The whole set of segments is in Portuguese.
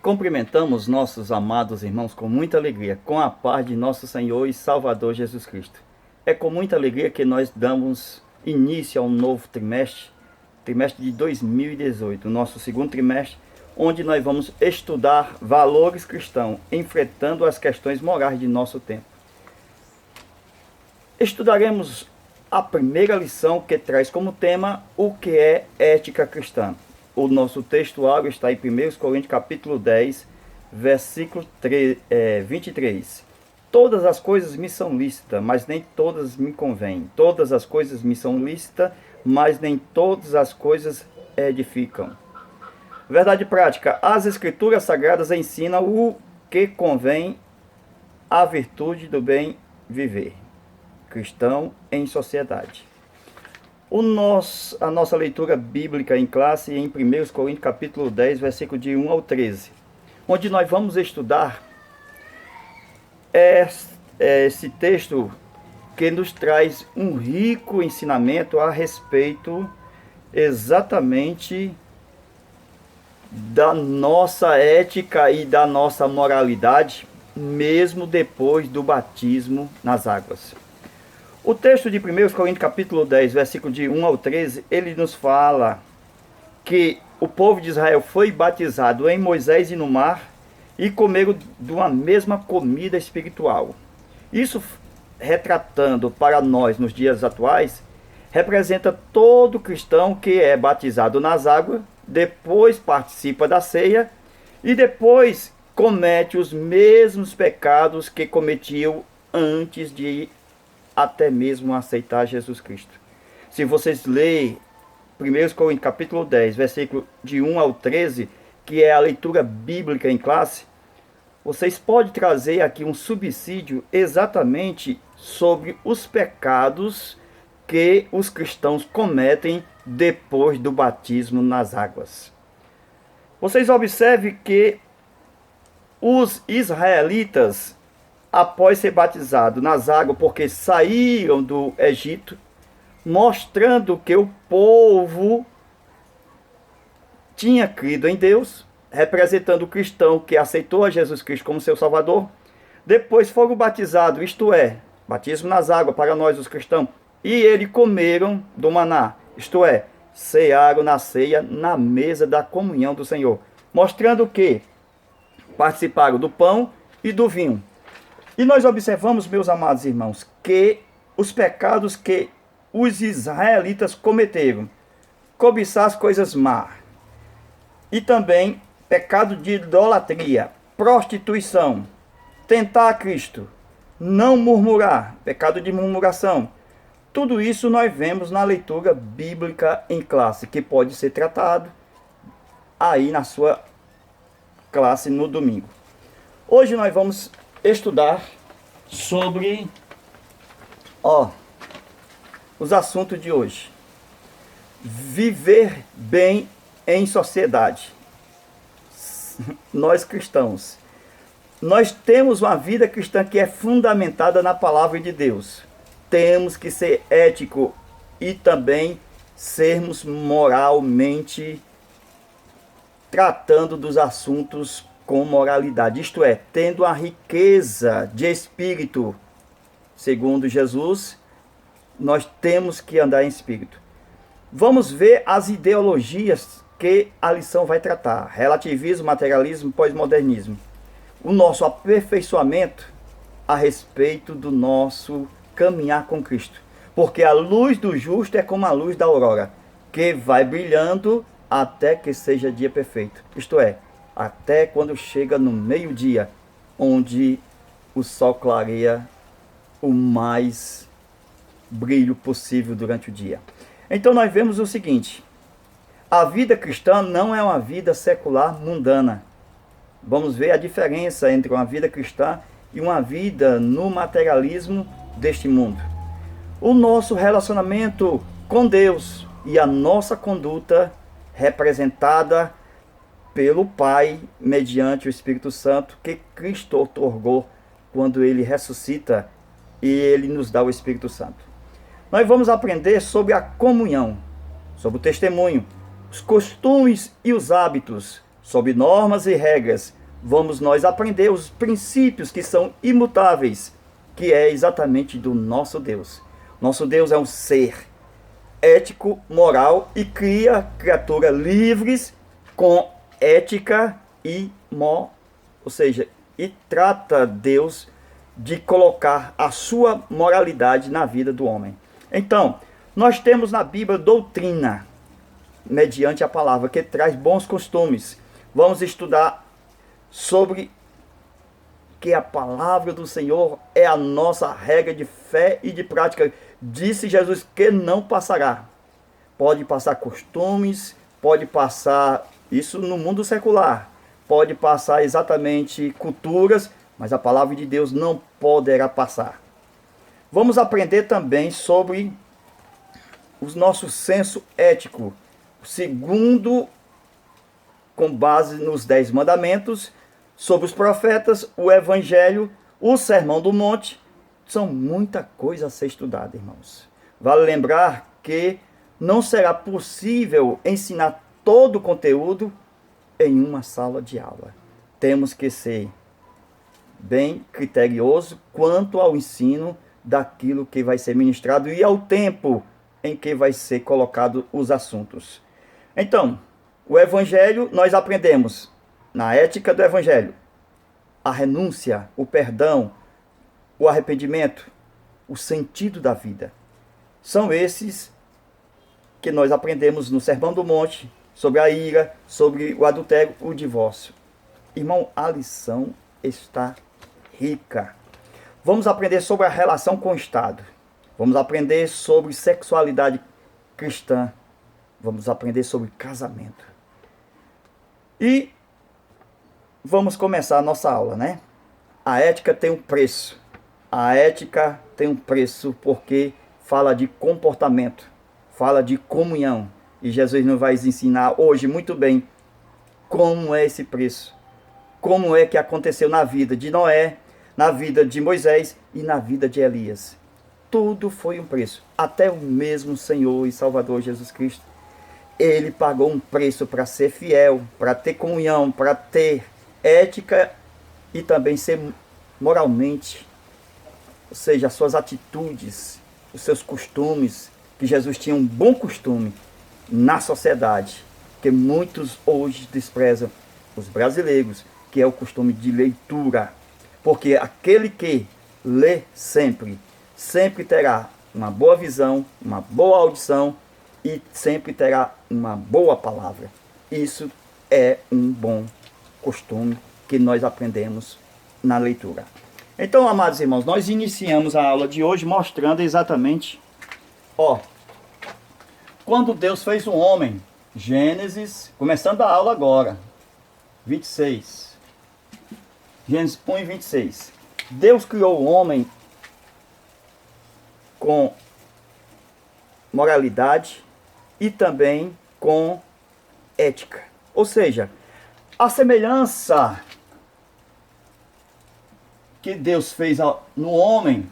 Cumprimentamos nossos amados irmãos com muita alegria, com a paz de nosso Senhor e Salvador Jesus Cristo. É com muita alegria que nós damos início ao novo trimestre de 2018, nosso segundo trimestre, onde nós vamos estudar valores cristãos, enfrentando as questões morais de nosso tempo. Estudaremos a primeira lição, que traz como tema o que é ética cristã. O nosso textuário está em 1 Coríntios capítulo 10, versículo 23. Todas as coisas me são lícitas, mas nem todas me convêm. Todas as coisas me são lícitas, mas nem todas as coisas edificam. Verdade prática. As escrituras sagradas ensinam o que convém à virtude do bem viver cristão em sociedade. A nossa leitura bíblica em classe em 1 Coríntios capítulo 10, versículo de 1 ao 13, onde nós vamos estudar esse texto que nos traz um rico ensinamento a respeito exatamente da nossa ética e da nossa moralidade, mesmo depois do batismo nas águas. O texto de 1 Coríntios capítulo 10, versículo de 1 ao 13, ele nos fala que o povo de Israel foi batizado em Moisés e no mar e comeram de uma mesma comida espiritual. Isso, retratando para nós nos dias atuais, representa todo cristão que é batizado nas águas, depois participa da ceia e depois comete os mesmos pecados que cometiam antes de até mesmo aceitar Jesus Cristo. Se vocês lerem 1 Coríntios capítulo 10, versículo de 1 ao 13, que é a leitura bíblica em classe, vocês podem trazer aqui um subsídio exatamente sobre os pecados que os cristãos cometem depois do batismo nas águas. Vocês observem que os israelitas, após ser batizados nas águas, porque saíram do Egito, mostrando que o povo tinha crido em Deus, representando o cristão que aceitou a Jesus Cristo como seu Salvador, depois foram batizados, isto é, batismo nas águas para nós os cristãos, e eles comeram do maná, isto é, cearam na ceia, na mesa da comunhão do Senhor, mostrando que participaram do pão e do vinho. E nós observamos, meus amados irmãos, que os pecados que os israelitas cometeram, cobiçar as coisas más, e também pecado de idolatria, prostituição, tentar a Cristo, não murmurar, pecado de murmuração, tudo isso nós vemos na leitura bíblica em classe, que pode ser tratado aí na sua classe no domingo. Hoje nós vamos estudar sobre os assuntos de hoje. Viver bem em sociedade. Nós cristãos, nós temos uma vida cristã que é fundamentada na palavra de Deus. Temos que ser ético e também sermos moralmente tratando dos assuntos com moralidade, isto é, tendo a riqueza de espírito. Segundo Jesus, nós temos que andar em espírito. Vamos ver as ideologias que a lição vai tratar: relativismo, materialismo, pós-modernismo. O nosso aperfeiçoamento a respeito do nosso caminhar com Cristo. Porque a luz do justo é como a luz da aurora, que vai brilhando até que seja dia perfeito. Isto é, até quando chega no meio-dia, onde o sol clareia o mais brilho possível durante o dia. Então nós vemos o seguinte: a vida cristã não é uma vida secular mundana. Vamos ver a diferença entre uma vida cristã e uma vida no materialismo deste mundo. O nosso relacionamento com Deus e a nossa conduta representada pelo Pai, mediante o Espírito Santo, que Cristo outorgou quando Ele ressuscita e Ele nos dá o Espírito Santo. Nós vamos aprender sobre a comunhão, sobre o testemunho, os costumes e os hábitos, Sob normas e regras, vamos nós aprender os princípios que são imutáveis, que é exatamente do nosso Deus. Nosso Deus é um ser ético, moral e cria criaturas livres com ética e ou seja, e trata Deus de colocar a sua moralidade na vida do homem. Então, nós temos na Bíblia doutrina, mediante a palavra, que traz bons costumes. Vamos estudar sobre que a palavra do Senhor é a nossa regra de fé e de prática. Disse Jesus que não passará. Pode passar costumes, pode passar isso no mundo secular, pode passar exatamente culturas, mas a palavra de Deus não poderá passar. Vamos aprender também sobre o nosso senso ético, segundo, com base nos 10 mandamentos, sobre os profetas, o Evangelho, o Sermão do Monte. São muita coisa a ser estudada, irmãos. Vale lembrar que não será possível ensinar todo o conteúdo em uma sala de aula. Temos que ser bem criterioso quanto ao ensino daquilo que vai ser ministrado e ao tempo em que vai ser colocado os assuntos. Então, o Evangelho, nós aprendemos na ética do Evangelho a renúncia, o perdão, o arrependimento, o sentido da vida. São esses que nós aprendemos no Sermão do Monte, sobre a ira, sobre o adultério, o divórcio. Irmão, a lição está rica. Vamos aprender sobre a relação com o Estado. Vamos aprender sobre sexualidade cristã. Vamos aprender sobre casamento. E vamos começar a nossa aula, né? A ética tem um preço. A ética tem um preço porque fala de comportamento, fala de comunhão. E Jesus nos vai ensinar hoje muito bem como é esse preço. Como é que aconteceu na vida de Noé, na vida de Moisés e na vida de Elias. Tudo foi um preço. Até o mesmo Senhor e Salvador Jesus Cristo. Ele pagou um preço para ser fiel, para ter comunhão, para ter ética e também ser moralmente, ou seja, as suas atitudes, os seus costumes, que Jesus tinha um bom costume na sociedade, que muitos hoje desprezam, os brasileiros, que é o costume de leitura, porque aquele que lê sempre, sempre terá uma boa visão, uma boa audição e sempre terá uma boa palavra. Isso é um bom costume que nós aprendemos na leitura. Então, amados irmãos, nós iniciamos a aula de hoje mostrando exatamente, quando Deus fez o homem. Gênesis, começando a aula agora, 26. Gênesis 1 e 26. Deus criou o homem com moralidade e também com ética. Ou seja, a semelhança que Deus fez no homem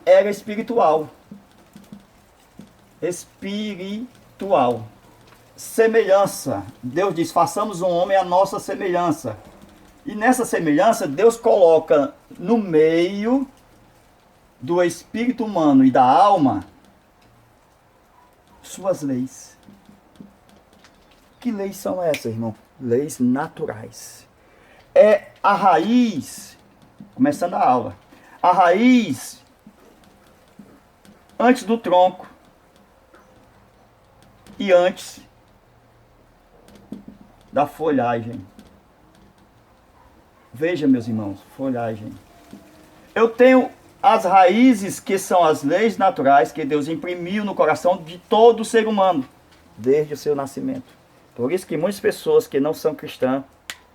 era espiritual. Espiritual. Semelhança. Deus diz, façamos um homem à nossa semelhança. E nessa semelhança, Deus coloca no meio do espírito humano e da alma suas leis. Que leis são essas, irmão? Leis naturais. É a raiz, começando a aula, a raiz antes do tronco e antes da folhagem. Veja, meus irmãos, folhagem. Eu tenho as raízes que são as leis naturais que Deus imprimiu no coração de todo ser humano, desde o seu nascimento. Por isso que muitas pessoas que não são cristãs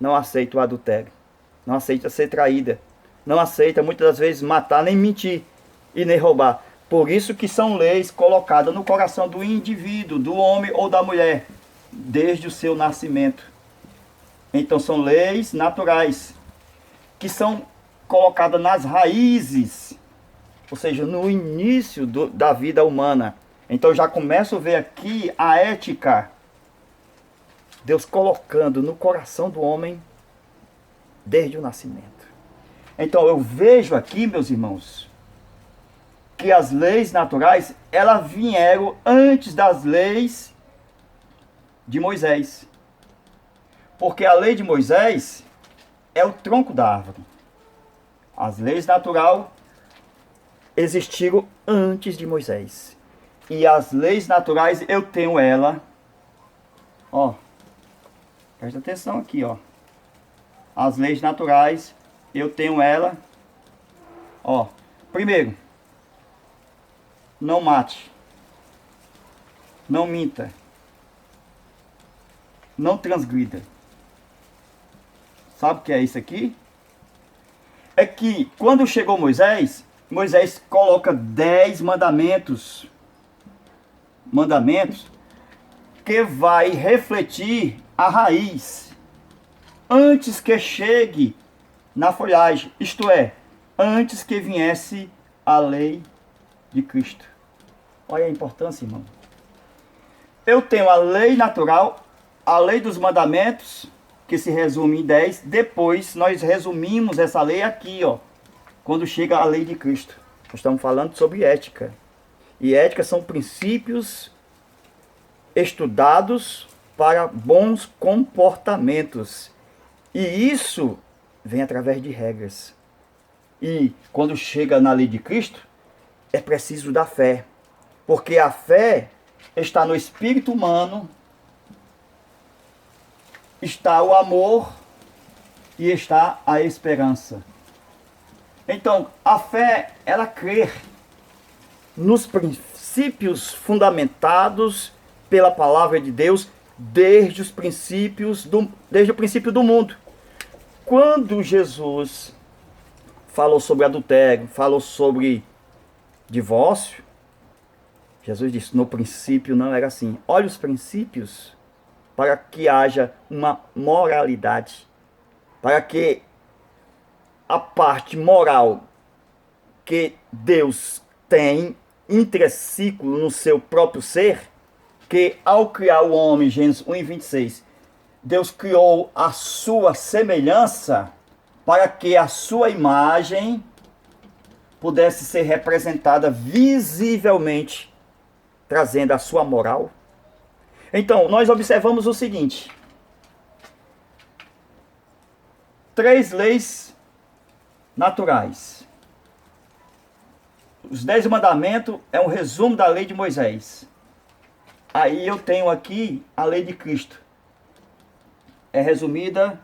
não aceitam o adultério, não aceitam ser traída, não aceitam muitas das vezes matar, nem mentir e nem roubar. Por isso que são leis colocadas no coração do indivíduo, do homem ou da mulher, desde o seu nascimento. Então são leis naturais que são colocadas nas raízes, ou seja, no início da vida humana. Então já começo a ver aqui a ética Deus colocando no coração do homem desde o nascimento. Então eu vejo aqui, meus irmãos, que as leis naturais, elas vieram antes das leis de Moisés. Porque a lei de Moisés é o tronco da árvore. As leis naturais existiram antes de Moisés. E as leis naturais, eu tenho ela. Ó, presta atenção aqui, ó. As leis naturais, eu tenho ela. Ó, primeiro, não mate. Não minta. Não transgrida. Sabe o que é isso aqui? É que quando chegou Moisés, Moisés coloca 10 mandamentos. Mandamentos que vai refletir a raiz antes que chegue na folhagem. Isto é, antes que viesse a lei de Cristo. Olha a importância, irmão. Eu tenho a lei natural, a lei dos mandamentos, que se resume em 10. Depois nós resumimos essa lei aqui, ó, quando chega a lei de Cristo. Nós estamos falando sobre ética. E ética são princípios estudados para bons comportamentos. E isso vem através de regras. E quando chega na lei de Cristo, é preciso da fé. Porque a fé está no espírito humano, está o amor e está a esperança. Então, a fé, ela crê nos princípios fundamentados pela palavra de Deus desde o princípio do mundo. Quando Jesus falou sobre adultério, falou sobre divórcio, Jesus disse, no princípio não era assim. Olha os princípios para que haja uma moralidade, para que a parte moral que Deus tem intrínseco no seu próprio ser, que ao criar o homem, Gênesis 1:26, Deus criou a sua semelhança para que a sua imagem pudesse ser representada visivelmente, trazendo a sua moral. Então, nós observamos o seguinte: 3 leis naturais. Os 10 mandamentos é um resumo da lei de Moisés. Aí eu tenho aqui a lei de Cristo. É resumida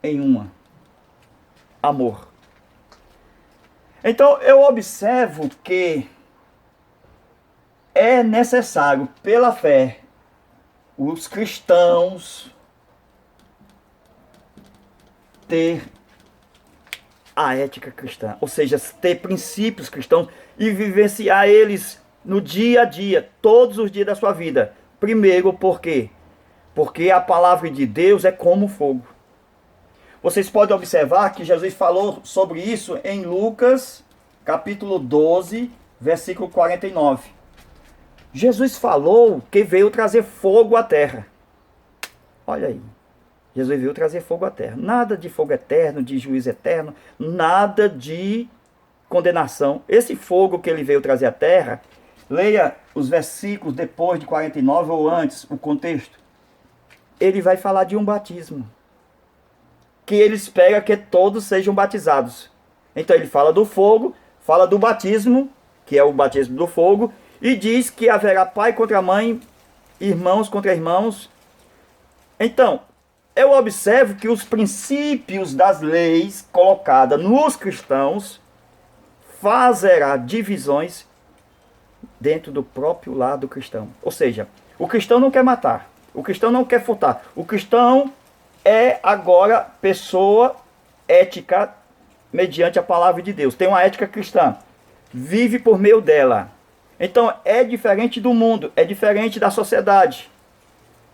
em uma: amor. Então eu observo que é necessário, pela fé, os cristãos ter a ética cristã, ou seja, ter princípios cristãos e vivenciar eles no dia a dia, todos os dias da sua vida. Primeiro, por quê? Porque a palavra de Deus é como fogo. Vocês podem observar que Jesus falou sobre isso em Lucas, capítulo 12, versículo 49. Jesus falou que veio trazer fogo à terra. Olha aí. Jesus veio trazer fogo à terra. Nada de fogo eterno, de juízo eterno, nada de condenação. Esse fogo que ele veio trazer à terra, leia os versículos depois de 49 ou antes, o contexto. Ele vai falar de um batismo, que ele espera que todos sejam batizados. Então ele fala do fogo, fala do batismo, que é o batismo do fogo, e diz que haverá pai contra mãe, irmãos contra irmãos. Então, eu observo que os princípios das leis colocadas nos cristãos fazerá divisões dentro do próprio lado cristão. Ou seja, o cristão não quer matar, o cristão não quer furtar, o cristão é agora pessoa ética mediante a palavra de Deus. Tem uma ética cristã, vive por meio dela. Então é diferente do mundo, é diferente da sociedade,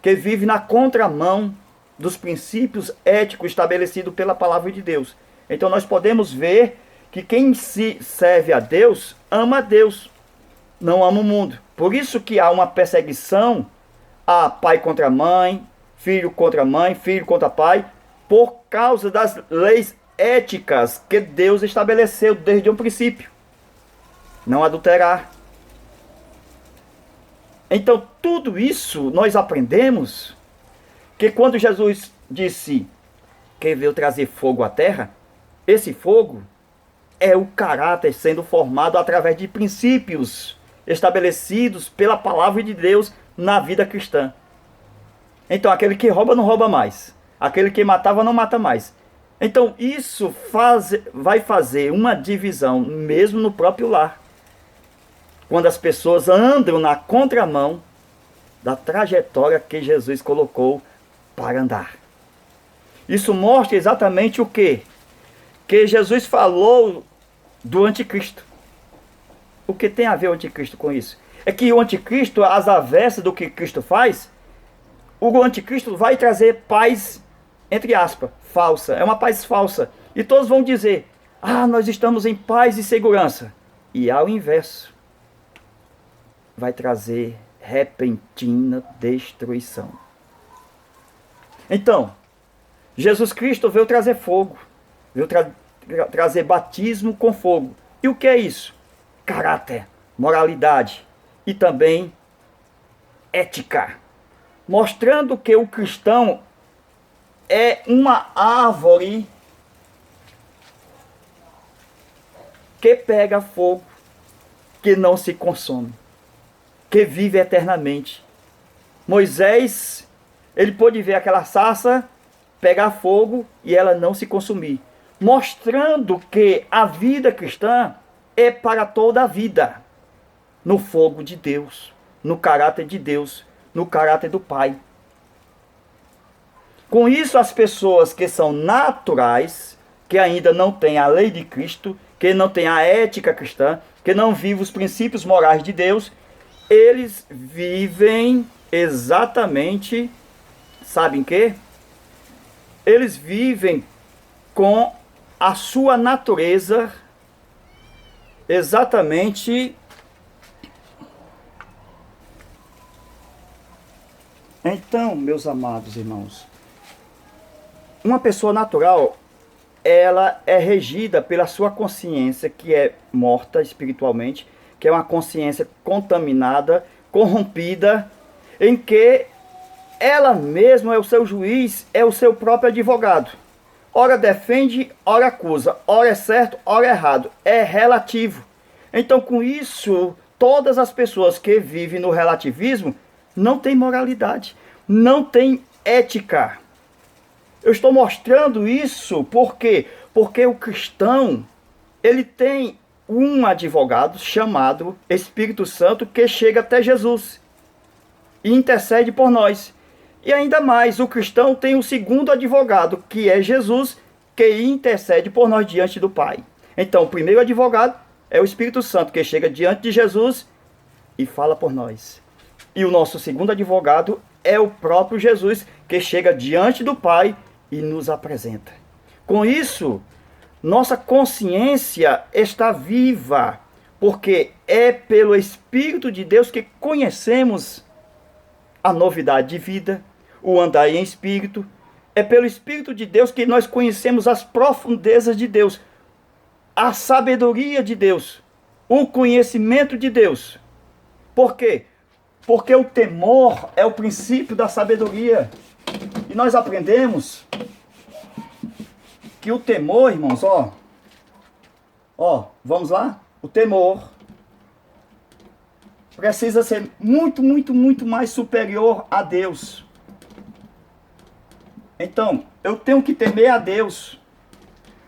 que vive na contramão dos princípios éticos estabelecidos pela palavra de Deus. Então nós podemos ver que quem se serve a Deus, não ama o mundo. Por isso que há uma perseguição há pai contra mãe, filho contra pai, por causa das leis éticas que Deus estabeleceu desde um princípio. Não adulterar. Então, tudo isso nós aprendemos que quando Jesus disse que veio trazer fogo à terra, esse fogo é o caráter sendo formado através de princípios estabelecidos pela palavra de Deus na vida cristã. Então, aquele que rouba não rouba mais. Aquele que matava não mata mais. Então, isso vai fazer uma divisão mesmo no próprio lar. Quando as pessoas andam na contramão da trajetória que Jesus colocou para andar. Isso mostra exatamente o quê? Que Jesus falou do anticristo. O que tem a ver o anticristo com isso? É que o anticristo, às avessas do que Cristo faz, o anticristo vai trazer paz, entre aspas, falsa. É uma paz falsa. E todos vão dizer, nós estamos em paz e segurança. E ao inverso, vai trazer repentina destruição. Então, Jesus Cristo veio trazer fogo, veio trazer batismo com fogo. E o que é isso? Caráter, moralidade e também ética. Mostrando que o cristão é uma árvore que pega fogo, que não se consome, que vive eternamente. Moisés, ele pôde ver aquela sarça pegar fogo e ela não se consumir, mostrando que a vida cristã é para toda a vida, no fogo de Deus, no caráter de Deus, no caráter do Pai. Com isso, as pessoas que são naturais, que ainda não têm a lei de Cristo, que não têm a ética cristã, que não vivem os princípios morais de Deus, eles vivem exatamente, sabem o quê? Eles vivem com a sua natureza exatamente. Então, meus amados irmãos, uma pessoa natural, ela é regida pela sua consciência, que é morta espiritualmente, que é uma consciência contaminada, corrompida, em que ela mesma é o seu juiz, é o seu próprio advogado. Ora defende, ora acusa, ora é certo, ora é errado. É relativo. Então, com isso, todas as pessoas que vivem no relativismo não têm moralidade, não têm ética. Eu estou mostrando isso porque o cristão, ele tem um advogado chamado Espírito Santo que chega até Jesus e intercede por nós. E ainda mais, o cristão tem o segundo advogado, que é Jesus, que intercede por nós diante do Pai. Então, o primeiro advogado é o Espírito Santo, que chega diante de Jesus e fala por nós. E o nosso segundo advogado é o próprio Jesus, que chega diante do Pai e nos apresenta. Com isso, nossa consciência está viva, porque é pelo Espírito de Deus que conhecemos a novidade de vida, o andar em Espírito. É pelo Espírito de Deus que nós conhecemos as profundezas de Deus, a sabedoria de Deus, o conhecimento de Deus. Por quê? Porque o temor é o princípio da sabedoria. E nós aprendemos que o temor, irmãos, vamos lá? O temor precisa ser muito, muito, muito mais superior a Deus. Então, eu tenho que temer a Deus.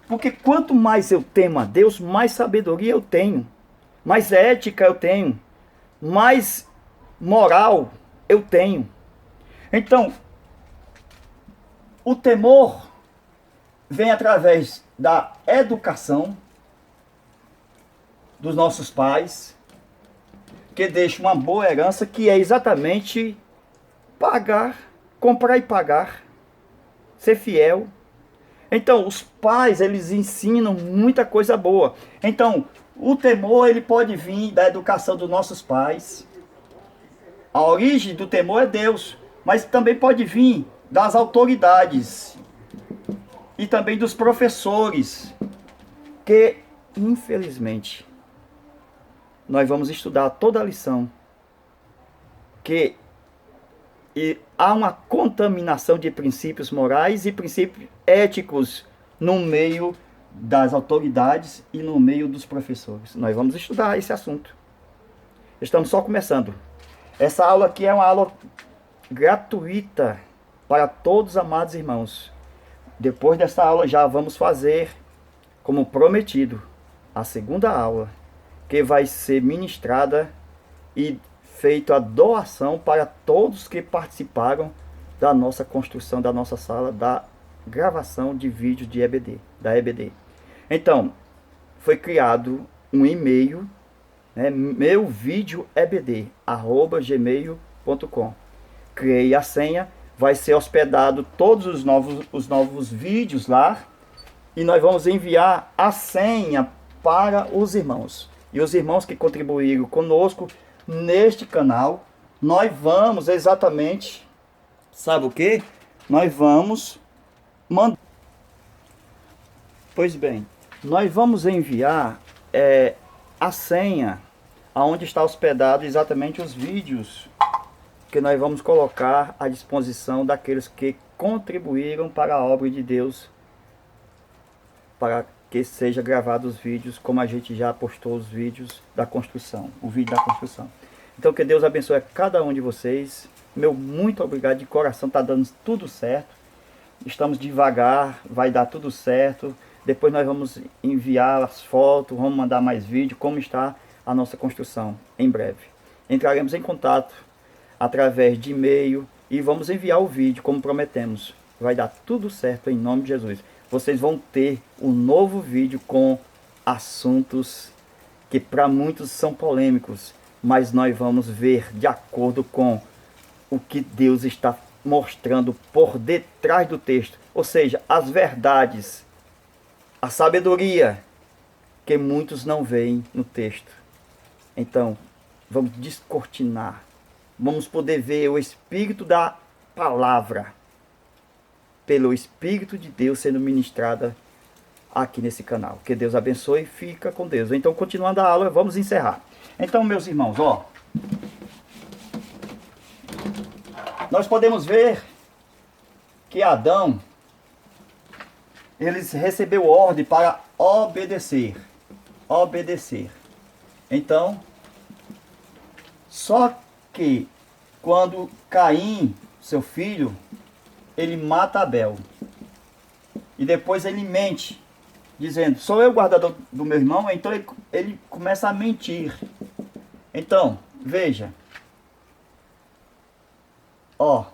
Porque quanto mais eu temo a Deus, mais sabedoria eu tenho, mais ética eu tenho, mais moral eu tenho. Então, o temor vem através da educação dos nossos pais, que deixa uma boa herança, que é exatamente pagar, comprar e pagar, ser fiel. Então, os pais, eles ensinam muita coisa boa. Então, o temor, ele pode vir da educação dos nossos pais. A origem do temor é Deus, mas também pode vir das autoridades e também dos professores, que infelizmente nós vamos estudar toda a lição, que há uma contaminação de princípios morais e princípios éticos no meio das autoridades e no meio dos professores. Nós vamos estudar esse assunto. Estamos só começando. Essa aula aqui é uma aula gratuita para todos os amados irmãos. Depois dessa aula já vamos fazer, como prometido, a segunda aula, que vai ser ministrada e feita a doação para todos que participaram da nossa construção, da nossa sala, da gravação de vídeos de EBD, da EBD. Então, foi criado um e-mail, né, meuvideoebd@gmail.com. Criei a senha, vai ser hospedado todos os novos vídeos lá, e nós vamos enviar a senha para os irmãos. E os irmãos que contribuíram conosco neste canal, nós vamos exatamente, sabe o que? Nós vamos mandar. Pois bem, nós vamos enviar a senha aonde está hospedado exatamente os vídeos que nós vamos colocar à disposição daqueles que contribuíram para a obra de Deus, para que seja gravados os vídeos, como a gente já postou os vídeos da construção, o vídeo da construção. Então que Deus abençoe a cada um de vocês. Meu muito obrigado de coração, está dando tudo certo. Estamos devagar, vai dar tudo certo. Depois nós vamos enviar as fotos, vamos mandar mais vídeo, como está a nossa construção, em breve. Entraremos em contato através de e-mail e vamos enviar o vídeo, como prometemos. Vai dar tudo certo em nome de Jesus. Vocês vão ter um novo vídeo com assuntos que para muitos são polêmicos, mas nós vamos ver de acordo com o que Deus está mostrando por detrás do texto, ou seja, as verdades, a sabedoria que muitos não veem no texto. Então, vamos descortinar, vamos poder ver o Espírito da palavra, pelo Espírito de Deus sendo ministrada aqui nesse canal. Que Deus abençoe e fica com Deus. Então, continuando a aula, vamos encerrar. Então, meus irmãos, ó, nós podemos ver que Adão, ele recebeu ordem para obedecer. Obedecer. Então, só que quando Caim, seu filho, ele mata Abel. E depois ele mente, dizendo, sou eu o guardador do meu irmão. Então ele começa a mentir. Então, veja. Ó,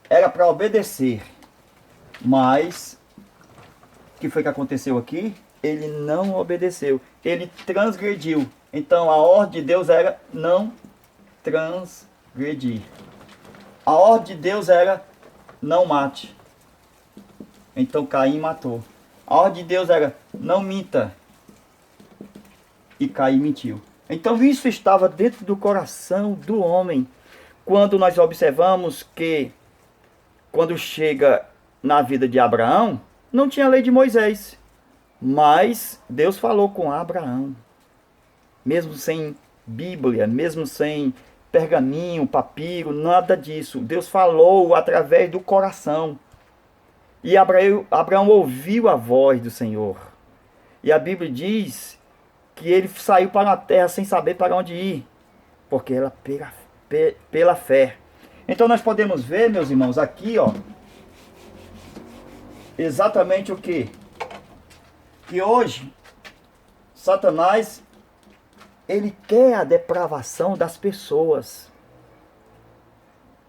era para obedecer. Mas, o que foi que aconteceu aqui? Ele não obedeceu. Ele transgrediu. Então, a ordem de Deus era não transgredir. A ordem de Deus era não mate. Então Caim matou. A ordem de Deus era não minta. E Caim mentiu. Então isso estava dentro do coração do homem. Quando nós observamos que quando chega na vida de Abraão, não tinha lei de Moisés. Mas Deus falou com Abraão. Mesmo sem Bíblia, mesmo sem pergaminho, papiro, nada disso. Deus falou através do coração. E Abraão ouviu a voz do Senhor. E a Bíblia diz que ele saiu para a terra sem saber para onde ir. Porque era pela fé. Então nós podemos ver, meus irmãos, aqui, ó, exatamente o que? Que hoje, Satanás, ele quer a depravação das pessoas.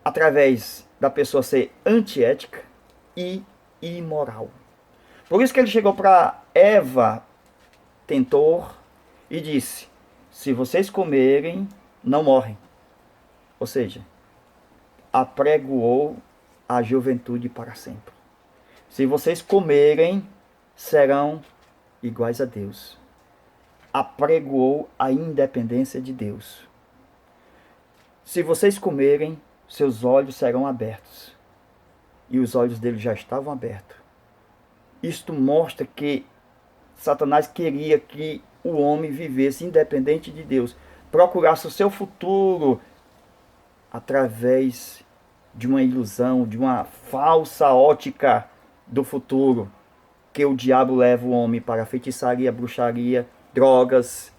Através da pessoa ser antiética e imoral. Por isso que ele chegou para Eva, tentor, e disse, se vocês comerem, não morrem. Ou seja, apregoou a juventude para sempre. Se vocês comerem, serão iguais a Deus. Apregoou a independência de Deus. se vocês comerem, seus olhos serão abertos. E os olhos dele já estavam abertos. Isto mostra que Satanás queria que o homem vivesse independente de Deus, procurasse o seu futuro através de uma ilusão, de uma falsa ótica do futuro, que o diabo leva o homem para a feitiçaria, bruxaria, drogas.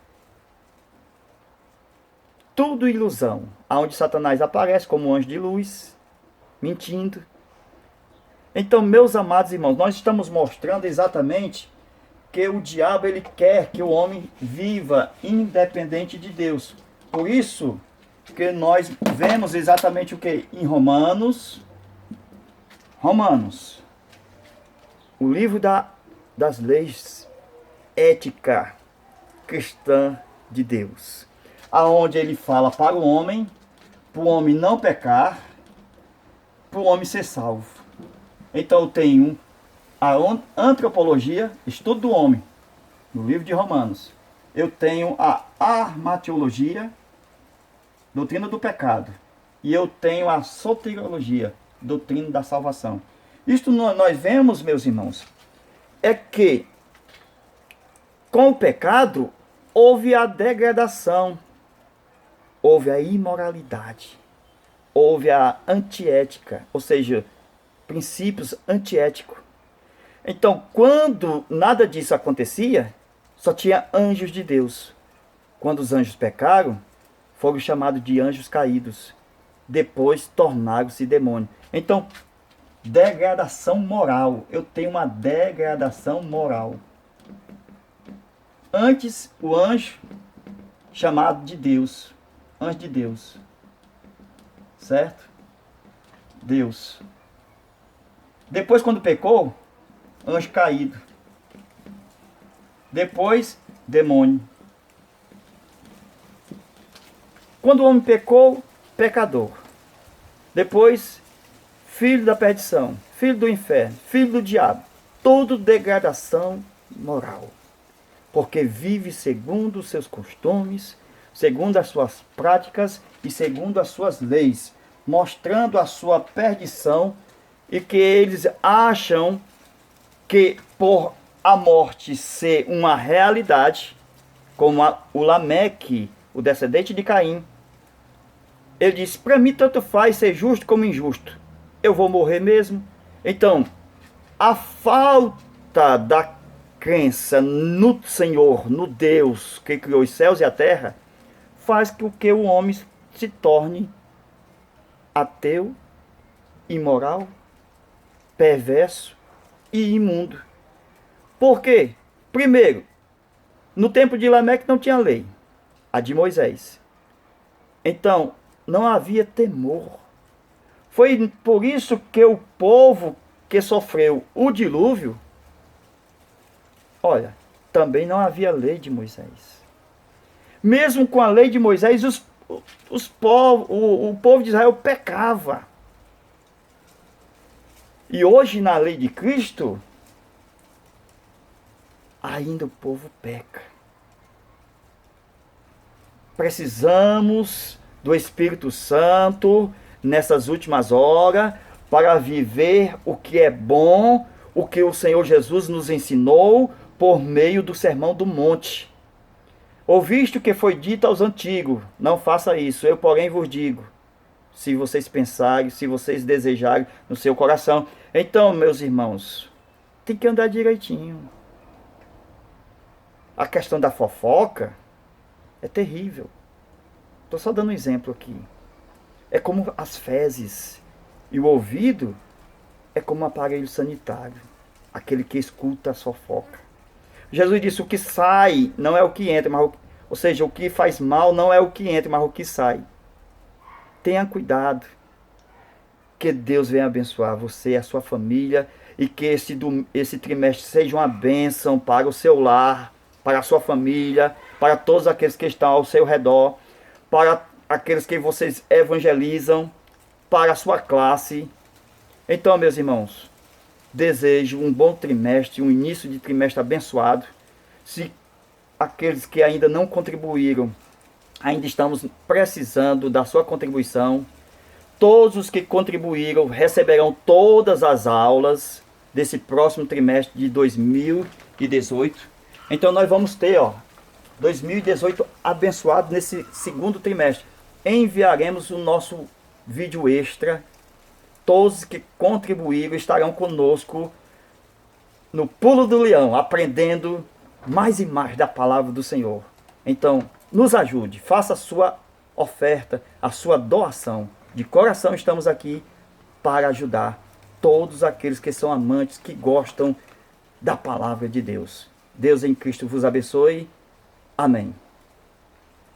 Tudo ilusão, aonde Satanás aparece como anjo de luz, mentindo. Então, meus amados irmãos, nós estamos mostrando exatamente que o diabo ele quer que o homem viva independente de Deus. Por isso que nós vemos exatamente o que em Romanos, o livro das leis ética cristã de Deus, aonde ele fala para o homem não pecar, para o homem ser salvo. Então eu tenho a antropologia, estudo do homem, no livro de Romanos. Eu tenho a armatiologia, doutrina do pecado. E eu tenho a soteriologia, doutrina da salvação. Isto nós vemos, meus irmãos, é que com o pecado houve a degradação, houve a imoralidade, houve a antiética, ou seja, princípios antiéticos. Então, quando nada disso acontecia, só tinha anjos de Deus. Quando os anjos pecaram, foram chamados de anjos caídos. Depois tornaram-se demônios. Então, degradação moral. Eu tenho uma degradação moral. Antes, o anjo chamado de Deus. Anjo de Deus. Certo? Deus. Depois, quando pecou, anjo caído. Depois, demônio. Quando o homem pecou, pecador. Depois, filho da perdição, filho do inferno, filho do diabo. Tudo degradação moral. Porque vive segundo os seus costumes, segundo as suas práticas e segundo as suas leis, mostrando a sua perdição, e que eles acham que por a morte ser uma realidade, como o Lameque, o descendente de Caim, ele disse, para mim tanto faz ser justo como injusto, eu vou morrer mesmo. Então, a falta da crença no Senhor, no Deus que criou os céus e a terra, faz com que o homem se torne ateu, imoral, perverso e imundo. Por quê? Primeiro, no tempo de Lameque não tinha lei, a de Moisés. Então, não havia temor. Foi por isso que o povo que sofreu o dilúvio, olha, também não havia lei de Moisés. Mesmo com a lei de Moisés, o povo de Israel pecava. E hoje, na lei de Cristo, ainda o povo peca. Precisamos do Espírito Santo nessas últimas horas para viver o que é bom, o que o Senhor Jesus nos ensinou por meio do Sermão do Monte. Ouviste o que foi dito aos antigos, não faça isso, eu porém vos digo. Se vocês pensarem, se vocês desejarem no seu coração. Então, meus irmãos, tem que andar direitinho. A questão da fofoca é terrível. Estou só dando um exemplo aqui. É como as fezes. E o ouvido é como um aparelho sanitário. Aquele que escuta a fofoca. Jesus disse, o que sai não é o que entra, ou seja, o que faz mal não é o que entra, mas o que sai. Tenha cuidado, que Deus venha abençoar você e a sua família, e que esse trimestre seja uma bênção para o seu lar, para a sua família, para todos aqueles que estão ao seu redor, para aqueles que vocês evangelizam, para a sua classe. Então, meus irmãos, desejo um bom trimestre, um início de trimestre abençoado. Se aqueles que ainda não contribuíram ainda estamos precisando da sua contribuição. Todos os que contribuíram receberão todas as aulas desse próximo trimestre de 2018. Então nós vamos ter, 2018 abençoado nesse segundo trimestre. Enviaremos o nosso vídeo extra. Todos que contribuíram estarão conosco no Pulo do Leão, aprendendo mais e mais da palavra do Senhor. Então, nos ajude, faça a sua oferta, a sua doação. De coração estamos aqui para ajudar todos aqueles que são amantes, que gostam da palavra de Deus. Deus em Cristo vos abençoe. Amém.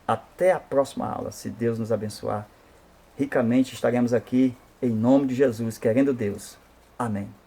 Até a próxima aula, se Deus nos abençoar. Ricamente estaremos aqui, em nome de Jesus, querendo Deus. Amém.